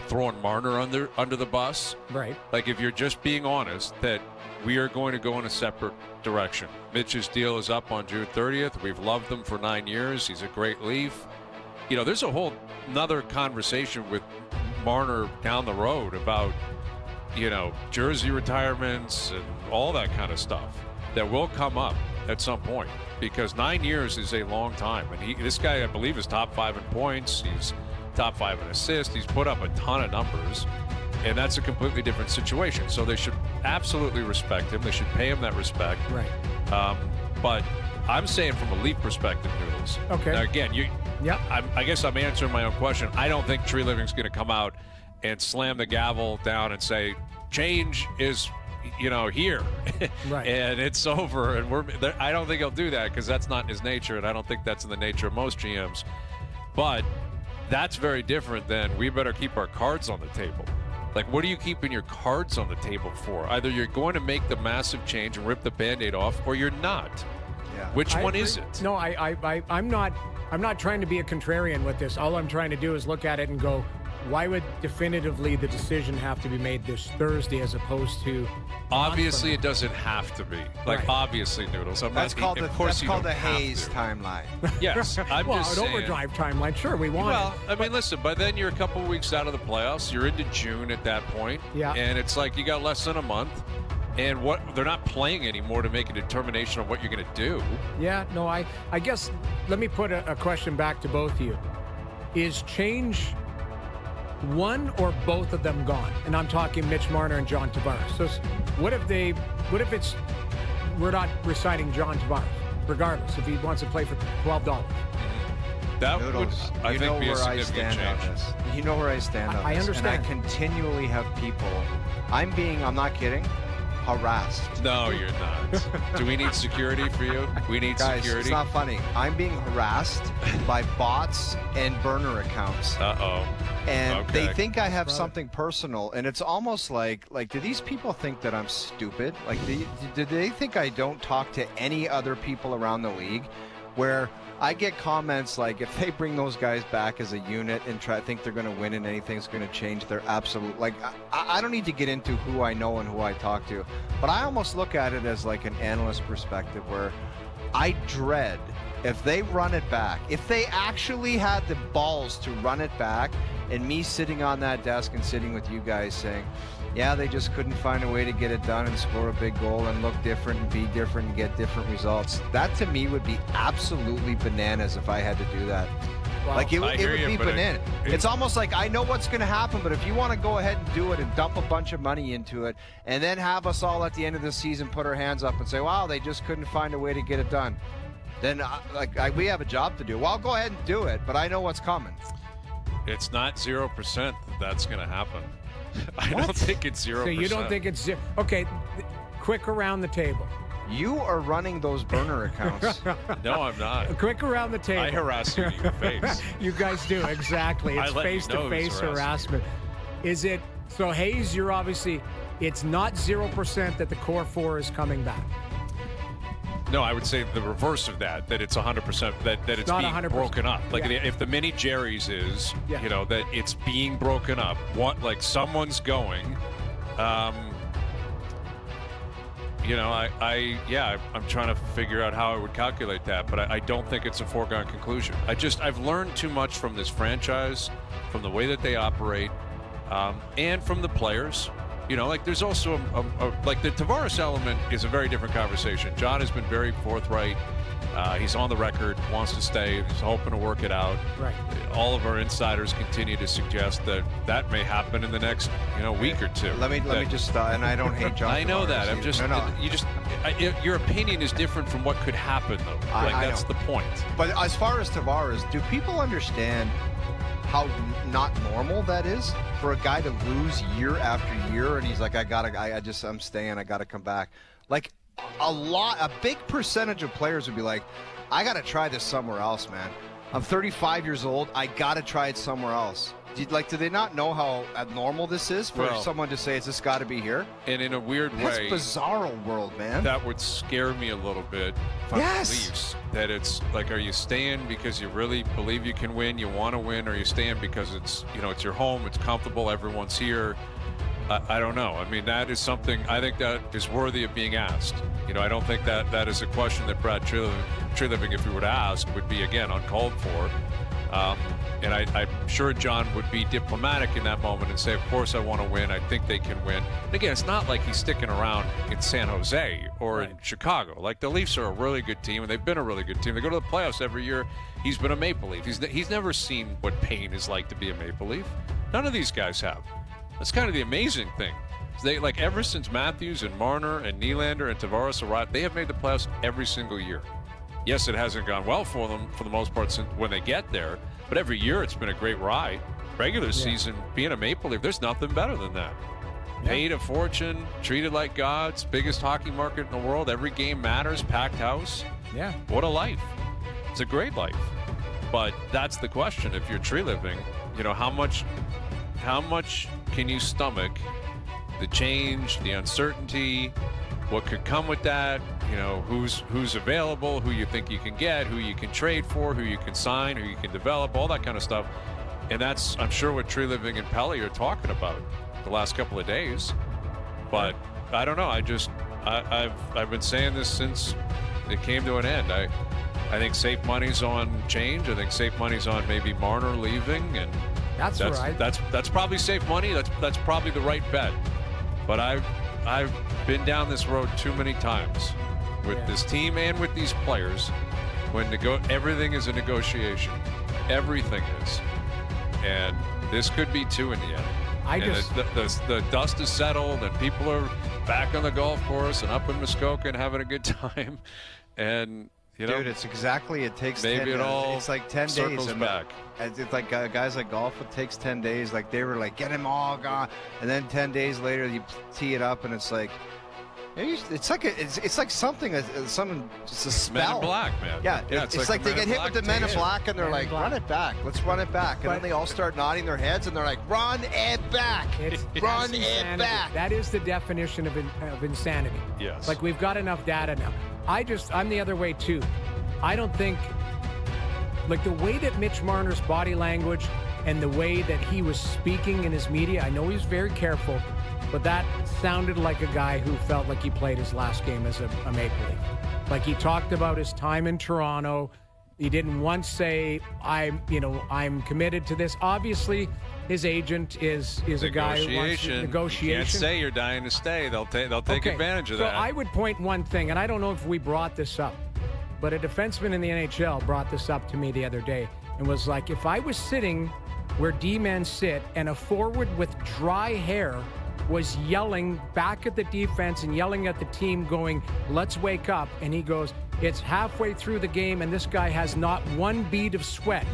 throwing Marner under the bus. Right. Like, if you're just being honest that we are going to go in a separate direction. Mitch's deal is up on June 30th. We've loved him for 9 years. He's a great Leaf. You know, there's a whole another conversation with Marner down the road about, you know, jersey retirements and all that kind of stuff that will come up at some point, because 9 years is a long time. And this guy, I believe, is top 5 in points. He's top 5 in assists. He's put up a ton of numbers, and that's a completely different situation. So they should absolutely respect him. They should pay him that respect. Right. But I'm saying from a Leaf perspective, Noodles. Okay. Now, again, Yep. I guess I'm answering my own question. I don't think Tree Living's going to come out and slam the gavel down and say, change is, you know, here. Right. And it's over. And I don't think he'll do that, because that's not in his nature, and I don't think that's in the nature of most GMs. But that's very different than we better keep our cards on the table. Like, what are you keeping your cards on the table for? Either you're going to make the massive change and rip the Band-Aid off, or you're not. Yeah. Which one agree. is it? No, I'm not trying to be a contrarian with this. All I'm trying to do is look at it and go, why would definitively the decision have to be made this Thursday as opposed to? Obviously, it doesn't have to be. Like, Right. Obviously, Noodles. That's called the Hayes timeline. Yes, I'm well, just an saying. overdrive timeline. Sure, we want Well, it. I mean, listen, but then you're a couple weeks out of the playoffs. You're into June at that point. Yeah. And it's like you got less than a month. And they're not playing anymore to make a determination on what you're going to do. Yeah, no, I guess let me put a question back to both of you. Is change one or both of them gone? And I'm talking Mitch Marner and John Tavares. So what if we're not resigning John Tavares, regardless, if he wants to play for $12? That Noodles, would, I you think, know be a where I significant stand change. on this. You know where I stand on I this. understand. And I continually have people, I'm not kidding, harassed. No, you're not. Do we need security for you? We need Guys, security. it's not funny. I'm being harassed by bots and burner accounts. Uh-oh. And Okay. they think I have something personal, and it's almost like do these people think that I'm stupid? Like, do they think I don't talk to any other people around the league? Where I get comments like, if they bring those guys back as a unit and think they're going to win and anything's going to change, they're absolute. Like, I don't need to get into who I know and who I talk to, but I almost look at it as like an analyst perspective, where I dread if they run it back, if they actually had the balls to run it back, and me sitting on that desk and sitting with you guys saying, yeah, they just couldn't find a way to get it done and score a big goal and look different and be different and get different results. That to me would be absolutely bananas if I had to do that. Wow. Like, it would be but bananas. It's almost like, I know what's going to happen, but if you want to go ahead and do it and dump a bunch of money into it and then have us all at the end of the season put our hands up and say, wow, they just couldn't find a way to get it done, then we have a job to do. Well, I'll go ahead and do it, but I know what's coming. It's not 0% that's going to happen. I don't think it's 0%. So you don't think it's zero? Okay, quick around the table. You are running those burner accounts. No, I'm not. Quick around the table. I harass you in your face. You guys do, exactly. I It's let you know face-to-face it's harassment. Is it, so Hayes, you're obviously, it's not 0% that the core four is coming back. No, I would say the reverse of that it's 100%, that it's not being 100%. broken up. Like, Yeah. if the mini Jerry's is, Yeah. you know, that it's being broken up. Like, someone's going. You know, I'm trying to figure out how I would calculate that, but I don't think it's a foregone conclusion. I've learned too much from this franchise, from the way that they operate, and from the players. You know, like, there's also like, the Tavares element is a very different conversation. John has been very forthright. He's on the record, wants to stay. He's hoping to work it out. Right. All of our insiders continue to suggest that may happen in the next, week or two. Let me just and I don't hate John. I know Tavares that. I'm either. just your opinion is different from what could happen, though. That's the point. But as far as Tavares, do people understand how not normal that is for a guy to lose year after year? And he's like, I'm staying. I gotta come back. Like, a big percentage of players would be like, I gotta try this somewhere else, man. I'm 35 years old. I gotta try it somewhere else. Do they not know how abnormal this is for Well, someone to say it's just got to be here? And in a weird That's way, bizarre world, man. that would scare me a little bit. If I'm Yes. Leafs, that it's like, are you staying because you really believe you can win, you want to win, or are you staying because it's it's your home, it's comfortable, everyone's here? I don't know. I mean, that is something I think that is worthy of being asked. I don't think that is a question that Brad Treliving, if he were to ask, would be, again, uncalled for. And I'm sure John would be diplomatic in that moment and say, of course I want to win. I think they can win. And again, it's not like he's sticking around in San Jose or in Chicago. Like, the Leafs are a really good team, and they've been a really good team. They go to the playoffs every year. He's been a Maple Leaf. He's never seen what pain is like to be a Maple Leaf. None of these guys have. That's kind of the amazing thing. They, like, ever since Matthews and Marner and Nylander and Tavares arrived, they have made the playoffs every single year. Yes, it hasn't gone well for them for the most part since when they get there, but every year it's been a great ride. Regular season, being a Maple Leaf, there's nothing better than that. Yeah. Paid a fortune, treated like gods, biggest hockey market in the world. Every game matters, packed house. Yeah. What a life. It's a great life. But that's the question. If you're Treliving, how much can you stomach the change, the uncertainty, what could come with that, who's available, who you think you can get, who you can trade for, who you can sign, who you can develop, all that kind of stuff. And that's, I'm sure, what Treliving and Pelly are talking about the last couple of days. But I don't know. I've been saying this since it came to an end. I think safe money's on change. I think safe money's on maybe Marner leaving, and that's right. That's probably safe money. That's probably the right bet. But I've been down this road too many times with this team and with these players when everything is a negotiation. Everything is. And this could be two in the end. The dust is settled and people are back on the golf course and up in Muskoka and having a good time. And dude, it's exactly, it takes maybe 10 it all it's like 10 circles days. back. It's like guys like golf, it takes 10 days. Like, they were like, get him all gone. And then 10 days later, you tee it up and it's like, it's like something, it's a spell. Men in Black, man. Yeah, it's like they get hit with the Men in Black and they're like, run it back. Let's run it back. And then they all start nodding their heads and they're like, run it back. Run it back. That is the definition of insanity. Yes. Like, we've got enough data now. I'm the other way too. I don't think, like, the way that Mitch Marner's body language and the way that he was speaking in his media, I know he was very careful, but that sounded like a guy who felt like he played his last game as a Maple Leaf. Like, he talked about his time in Toronto. He didn't once say, I'm committed to this. Obviously, his agent is a guy who wants to negotiation. You can't say you're dying to stay. They'll take advantage of that. So I would point one thing, and I don't know if we brought this up, but a defenseman in the NHL brought this up to me the other day and was like, if I was sitting where D-men sit and a forward with dry hair was yelling back at the defense and yelling at the team going, let's wake up. And he goes, it's halfway through the game and this guy has not one bead of sweat.